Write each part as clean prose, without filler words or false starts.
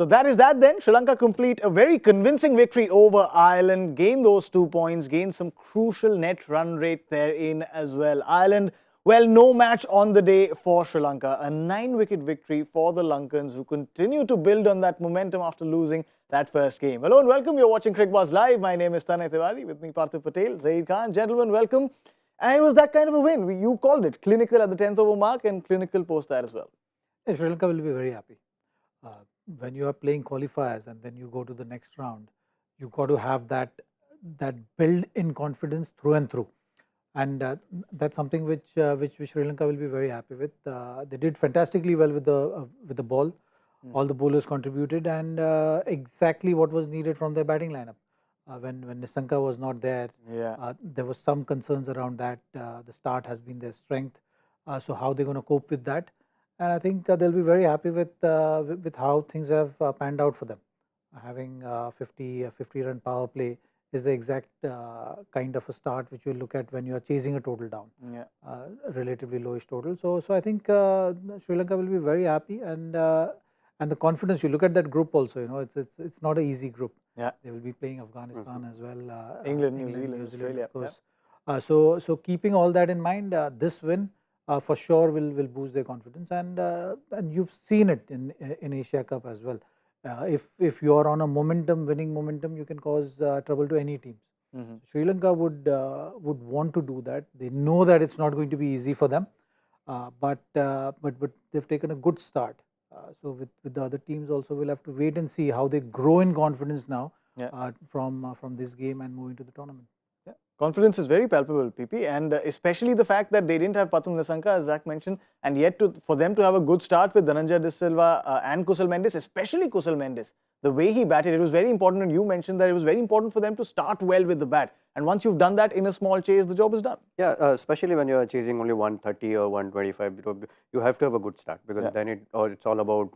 So that is that then. Sri Lanka complete a very convincing victory over Ireland, gain those 2 points, gain some crucial net run rate therein as well. Ireland, well, no match on the day for Sri Lanka. A 9-wicket victory for the Lankans, who continue to build on that momentum after losing that first game. Hello and welcome. You're watching Cricbuzz Live. My name is Tanay Tiwari. With me, Parthiv Patel, Zaheer Khan. Gentlemen, welcome. And it was that kind of a win. You called it clinical at the 10th over mark and clinical post that as well. Yeah, Sri Lanka will be very happy. When you are playing qualifiers and then you go to the next round, you got to have that build in confidence through and through, and that's something which Sri Lanka will be very happy with. They did fantastically well with the ball. All the bowlers contributed, and exactly what was needed from their batting lineup. When Nissanka was not there, there was some concerns around that. The start has been their strength, so how they're going to cope with that? And I think they'll be very happy with how things have panned out for them. Having 50 run power play is the exact kind of a start which you look at when you are chasing a total down, relatively lowish total. So I think Sri Lanka will be very happy, and the confidence. You look at that group also. It's not an easy group. Yeah, they will be playing Afghanistan as well, England, New Zealand, Australia, of course. So keeping all that in mind, this win for sure will boost their confidence, and you've seen it in Asia Cup as well. If you are on a winning momentum, you can cause trouble to any teams. Sri Lanka would want to do that. They know that it's not going to be easy for them, but they've taken a good start. So with the other teams also, we'll have to wait and see how they grow in confidence now from this game and move into the tournament. Yeah. Confidence is very palpable, PP, and especially the fact that they didn't have Pathum Nissanka, as Zach mentioned, and yet for them to have a good start with Dhananjaya De Silva and Kusal Mendes, especially Kusal Mendes, the way he batted, it was very important, and you mentioned that it was very important for them to start well with the bat. And once you've done that in a small chase, the job is done. Yeah, especially when you're chasing only 130 or 125, you have to have a good start, because then it's all about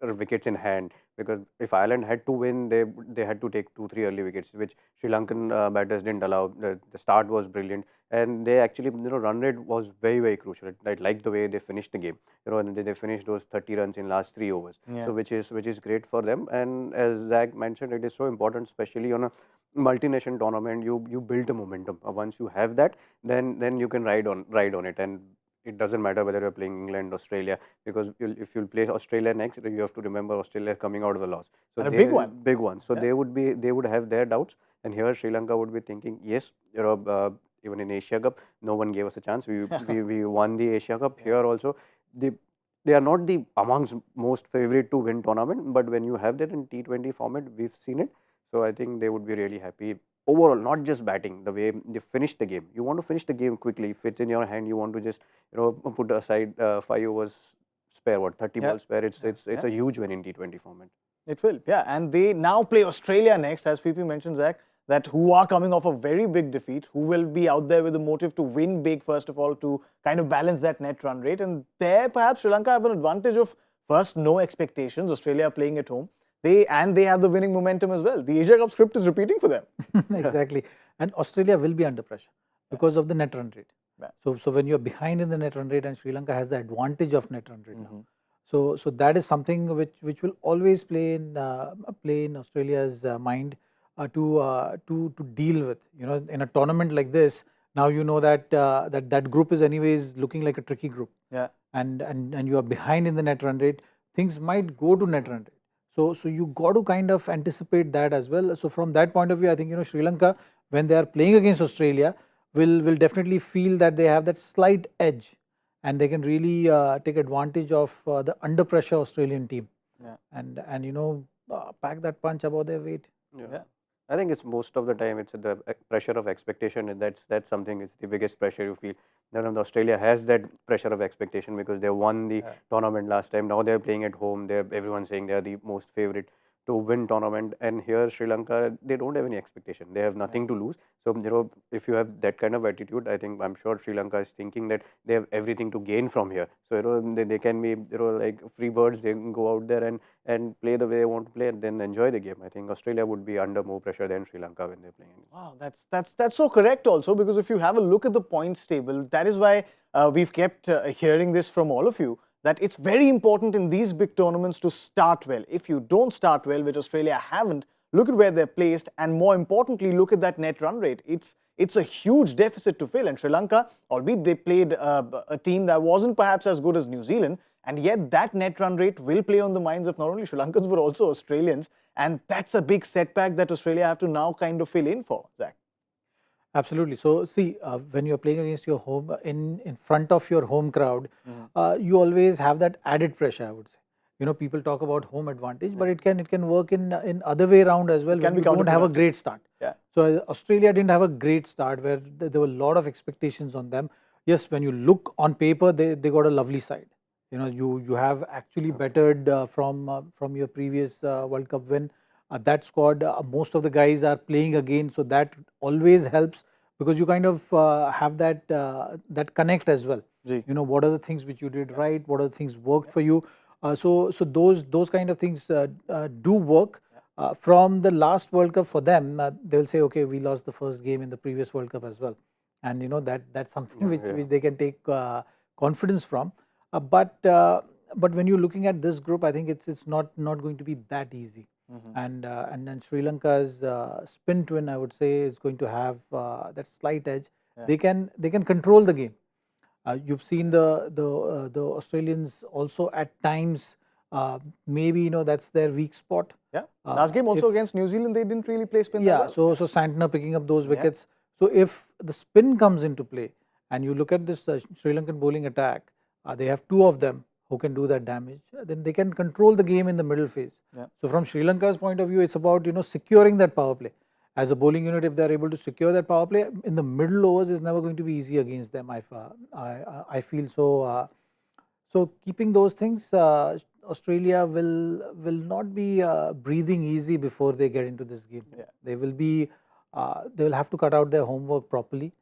wickets in hand. Because if Ireland had to win, they had to take 2-3 early wickets, which Sri Lankan batters didn't allow. The start was brilliant, and they actually run rate was very crucial. I like the way they finished the game. And they finished those 30 runs in last 3 overs. So which is great for them. And as Zach mentioned, it is so important, especially on a multi-nation tournament. You build a momentum. Once you have that, then you can ride on it, and it doesn't matter whether you're playing England, Australia, because if you'll play Australia next, you have to remember Australia coming out of a loss. So and a big one. So they would have their doubts, and here Sri Lanka would be thinking, yes, even in Asia Cup, no one gave us a chance. We won the Asia Cup. Here also, they are not the amongst most favorite to win tournament, but when you have that in T20 format, we've seen it. So I think they would be really happy. Overall, not just batting, the way they finish the game. You want to finish the game quickly. If it's in your hand, you want to just put aside 5 overs spare, 30 balls spare. It's a huge win in T20 format. It will, and they now play Australia next, as PP mentioned, Zach, that who are coming off a very big defeat, who will be out there with the motive to win big, first of all, to kind of balance that net run rate. And there, perhaps Sri Lanka have an advantage of, first, no expectations. Australia are playing at home. They have the winning momentum as well. The Asia Cup script is repeating for them. Exactly. And Australia will be under pressure because of the net run rate. So when you're behind in the net run rate, and Sri Lanka has the advantage of net run rate now. So that is something which will always play in Australia's mind to deal with. In a tournament like this, now you know that that group is anyways looking like a tricky group. And you are behind in the net run rate. Things might go to net run rate. So you got to kind of anticipate that as well. So from that point of view, I think Sri Lanka, when they are playing against Australia, will definitely feel that they have that slight edge, and they can really take advantage of the under pressure Australian team, and pack that punch above their weight. I think it's most of the time it's the pressure of expectation, and that's something is the biggest pressure you feel. Then Australia has that pressure of expectation because they won the tournament last time. Now they're playing at home. Everyone's saying they're the most favorite to win tournament, and here Sri Lanka, they don't have any expectation. They have nothing to lose. So if you have that kind of attitude, I'm sure Sri Lanka is thinking that they have everything to gain from here. So they can be like free birds. They can go out there and play the way they want to play, and then enjoy the game. I think Australia would be under more pressure than Sri Lanka when they're playing. Wow, that's so correct also, because if you have a look at the points table, that is why we've kept hearing this from all of you, that it's very important in these big tournaments to start well. If you don't start well, which Australia haven't, look at where they're placed, and more importantly, look at that net run rate. It's a huge deficit to fill. And Sri Lanka, albeit they played a team that wasn't perhaps as good as New Zealand, and yet that net run rate will play on the minds of not only Sri Lankans but also Australians. And that's a big setback that Australia have to now kind of fill in for, Zach. Absolutely. So see, when you're playing against your home, in front of your home crowd, you always have that added pressure, I would say. You know, people talk about home advantage, but it can work in other way around as well. It can when be you don't have a counterproductive. great start. Yeah. So Australia didn't have a great start, where there were a lot of expectations on them. Yes, when you look on paper, they got a lovely side. You know, you have actually bettered from your previous World Cup win. That squad, most of the guys are playing again, so that always helps, because you kind of have that connect as well. Ji. You know, what are the things which you did right, what are the things worked for you. So those kind of things do work. From the last World Cup for them, they'll say, okay, we lost the first game in the previous World Cup as well, and you know that's something which they can take confidence from. But when you're looking at this group, I think it's not going to be that easy. And then Sri Lanka's spin twin, I would say, is going to have that slight edge. They can control the game. You've seen the Australians also at times. Maybe that's their weak spot. Yeah. Last game also against New Zealand, they didn't really play spin. Yeah. That well. So Santner picking up those wickets. So if the spin comes into play, and you look at this Sri Lankan bowling attack, they have two of them who can do that damage. Then they can control the game in the middle phase. So from Sri Lanka's point of view, it's about securing that power play. As a bowling unit, if they are able to secure that power play in the middle overs, is never going to be easy against them. I feel so. So keeping those things, Australia will not be breathing easy before they get into this game. They will have to cut out their homework properly.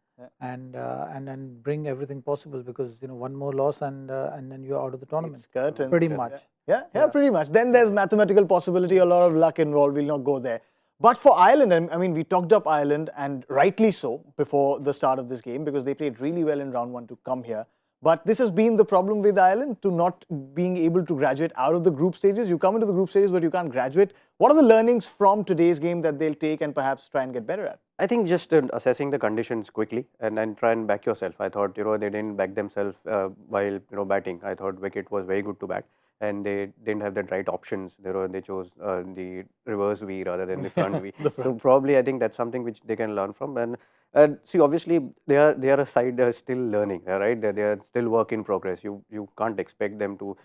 And then bring everything possible, because one more loss and then you're out of the tournament. It's curtains. Pretty much. Yeah, pretty much. Then there's mathematical possibility, a lot of luck involved. We'll not go there. But for Ireland, I mean, we talked up Ireland, and rightly so, before the start of this game, because they played really well in round one to come here. But this has been the problem with Ireland, to not being able to graduate out of the group stages. You come into the group stages, but you can't graduate. What are the learnings from today's game that they'll take and perhaps try and get better at? I think just assessing the conditions quickly and then try and back yourself. I thought they didn't back themselves while batting. I thought wicket was very good to bat, and they didn't have the right options. They chose the reverse V rather than the front V. So probably I think that's something which they can learn from. And see, obviously they are a side that is still learning, right? They are still work in progress. You can't expect them to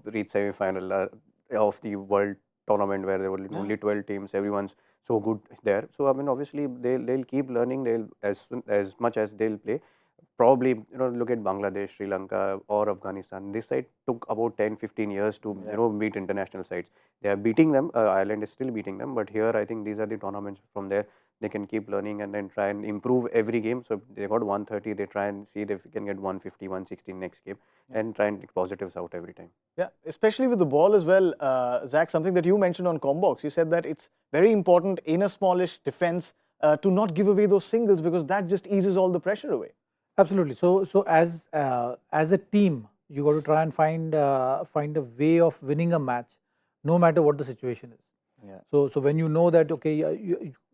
reach semi-final of the world tournament where there were only 12 teams. Everyone's so good there. So I mean, obviously they'll keep learning. They'll as much as they'll play. Probably look at Bangladesh, Sri Lanka, or Afghanistan. This side took about 10-15 years to beat international sides. They are beating them. Ireland is still beating them. But here I think these are the tournaments from there. They can keep learning and then try and improve every game. So they got 130. They try and see if they can get 150, 160 next game, and try and take positives out every time. Yeah, especially with the ball as well, Zach, something that you mentioned on Combox. You said that it's very important in a smallish defense to not give away those singles, because that just eases all the pressure away. Absolutely. So as a team, you got to try and find a way of winning a match, no matter what the situation is. So when you know that, okay,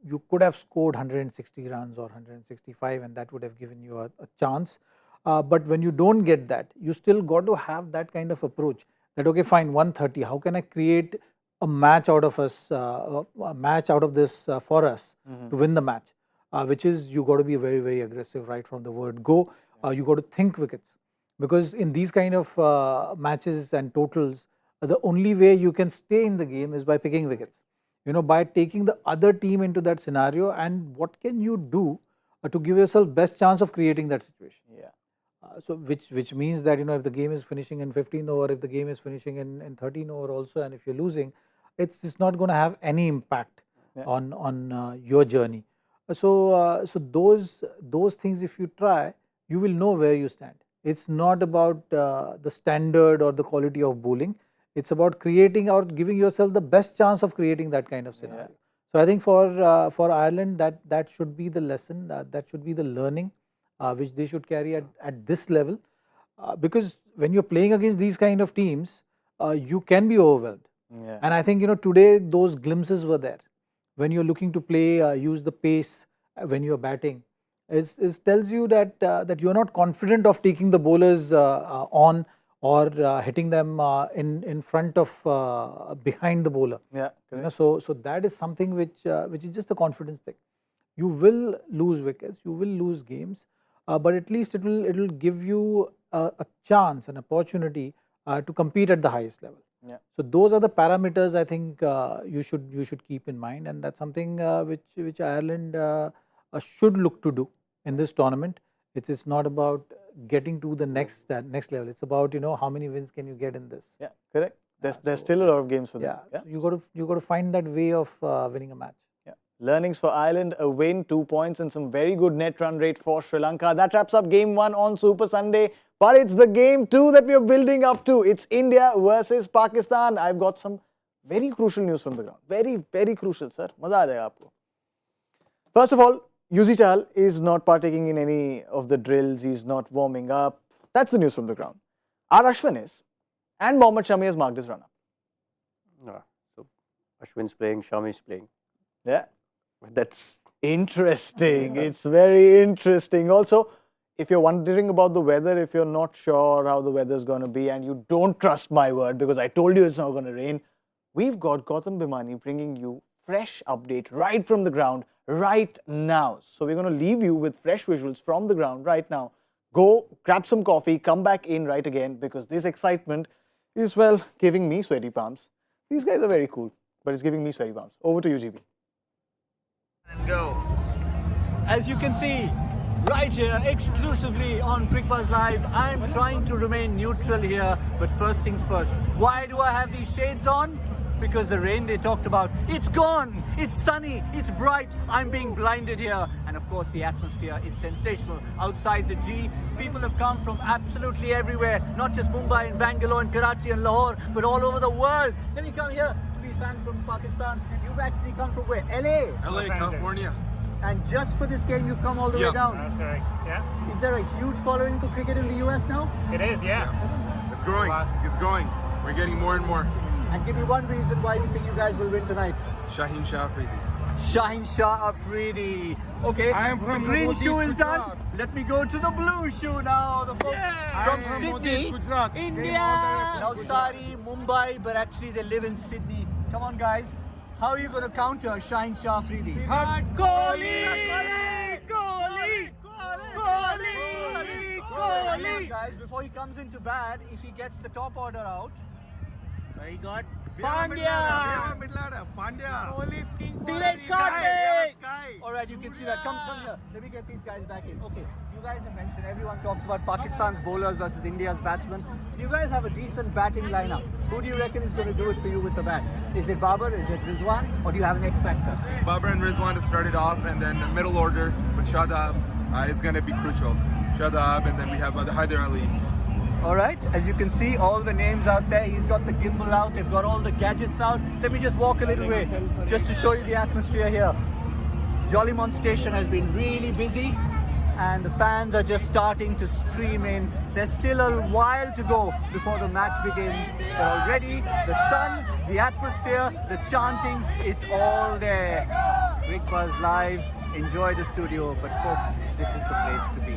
you could have scored 160 runs or 165, and that would have given you a chance. But when you don't get that, you still got to have that kind of approach. That okay, fine, 130. How can I create a match out of us, a match out of this for us to win the match? Which is, you got to be very, very aggressive right from the word go. You got to think wickets, because in these kind of matches and totals, the only way you can stay in the game is by picking wickets. By taking the other team into that scenario, and what can you do to give yourself best chance of creating that situation. So which means that if the game is finishing in 15 over, if the game is finishing in 13 over also, and if you're losing, it's not going to have any impact on your journey. So those things, if you try, you will know where you stand. It's not about the standard or the quality of bowling. It's about creating or giving yourself the best chance of creating that kind of scenario. So I think for Ireland, that should be the lesson, that should be the learning which they should carry at this level. because when you're playing against these kind of teams, you can be overwhelmed. Yeah. And I think, today those glimpses were there. When you're looking to play, use the pace when you're batting, is tells you that that you're not confident of taking the bowlers on or hitting them in front of behind the bowler. Yeah. So that is something which is just a confidence thing. You will lose wickets, you will lose games, but at least it will give you a chance, an opportunity to compete at the highest level. Yeah. So those are the parameters I think you should keep in mind, and that's something which Ireland should look to do in this tournament. It is not about getting to the next level. It's about how many wins can you get in this. Yeah, correct. There's still a lot of games for them. Yeah. So you got to find that way of winning a match. Yeah. Learnings for Ireland: a win, 2 points, and some very good net run rate for Sri Lanka. That wraps up Game 1 on Super Sunday. But it's the Game 2 that we are building up to. It's India versus Pakistan. I've got some very crucial news from the ground. Very, very crucial, sir. Maza aa jayega aapko. First of all, Yuzi Chahal is not partaking in any of the drills. He's not warming up. That's the news from the ground. Our Ashwin is, and Mohammad Shami has marked his run-up. So Ashwin's playing, Shami's playing. Yeah. That's interesting. It's very interesting. Also, if you're wondering about the weather, if you're not sure how the weather's going to be and you don't trust my word because I told you it's not going to rain, we've got Gautam Bhimani bringing you fresh update right from the ground right now. So we're going to leave you with fresh visuals from the ground right now. Go grab some coffee, come back in right again because this excitement is, well, giving me sweaty palms. These guys are very cool, but it's giving me sweaty palms. Over to you, GB. And go. As you can see, right here, exclusively on Cricbuzz Live, I'm trying to remain neutral here, but first things first. Why do I have these shades on? Because the rain they talked about, it's gone, it's sunny, it's bright, I'm being blinded here. And of course the atmosphere is sensational. Outside the G, people have come from absolutely everywhere, not just Mumbai and Bangalore and Karachi and Lahore, but all over the world. Let me come here to these fans from Pakistan. You've actually come from where? LA? LA, California. And just for this game, you've come all the way down. That's correct. Yeah. Is there a huge following for cricket in the US now? It is, yeah. It's growing. It's growing. We're getting more and more. And give me one reason why you think you guys will win tonight. Shaheen Shah Afridi. Shaheen Shah Afridi. Okay, I am from the green Modi's shoe is done. Gujarat. Let me go to the blue shoe now. The folks from I am Sydney, Modi's Gujarat. Navsari, Mumbai, but actually they live in Sydney. Come on, guys. How are you going to counter Shaheen Shah Afridi? Kohli! Guys, before he comes into bat, if he gets the top order out, He got Pandya. Alright, you can see that. Come here. Let me get these guys back in. Okay, you guys have mentioned everyone talks about Pakistan's bowlers versus India's batsmen. You guys have a decent batting lineup. Who do you reckon is going to do it for you with the bat? Is it Babar? Is it Rizwan? Or do you have an X factor? Babar and Rizwan to start it off, and then the middle order with Shadab, it's going to be crucial. Shadab, and then we have Haider Ali. Alright, as you can see, all the names out there. He's got the gimbal out, they've got all the gadgets out. Let me just walk a little way, just to show you the atmosphere here. Jolimont Station has been really busy, and the fans are just starting to stream in. There's still a while to go before the match begins. But already, the sun, the atmosphere, the chanting, it's all there. Cricbuzz Live, enjoy the studio, but folks, this is the place to be.